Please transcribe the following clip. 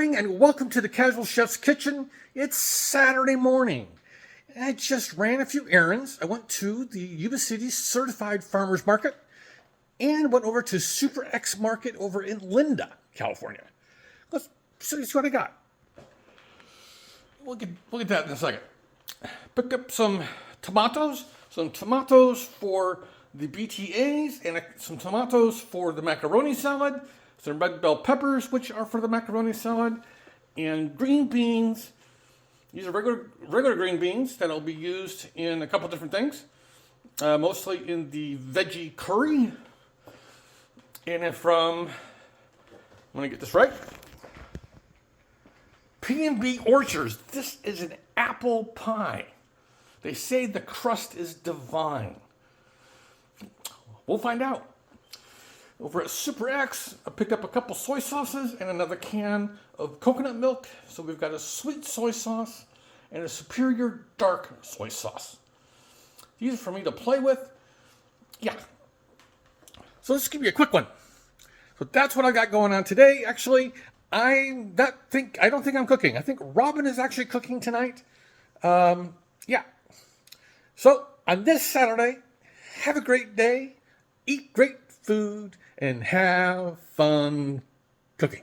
morning and welcome to the Casual Chef's Kitchen. It's Saturday morning. I just ran a few errands. I went to the Yuba City Certified Farmers Market and went over to Super X Market over in Linda, California. Let's see what I got. We'll get that in a second. Picked up some tomatoes for the BTAs and some tomatoes for the macaroni salad. Some red bell peppers, which are for the macaroni salad, and green beans. These are regular green beans that'll be used in a couple different things, mostly in the veggie curry. And then I'm going to get this right, P&B Orchards. This is an apple pie. They say the crust is divine. We'll find out. Over at Super X, I picked up a couple soy sauces and another can of coconut milk. So we've got a sweet soy sauce and a superior dark soy sauce. These are for me to play with. Yeah. So let's give you a quick one. So that's what I got going on today. Actually, I don't think I'm cooking. I think Robin is actually cooking tonight. Yeah. So on this Saturday, have a great day, eat great food, and have fun cooking.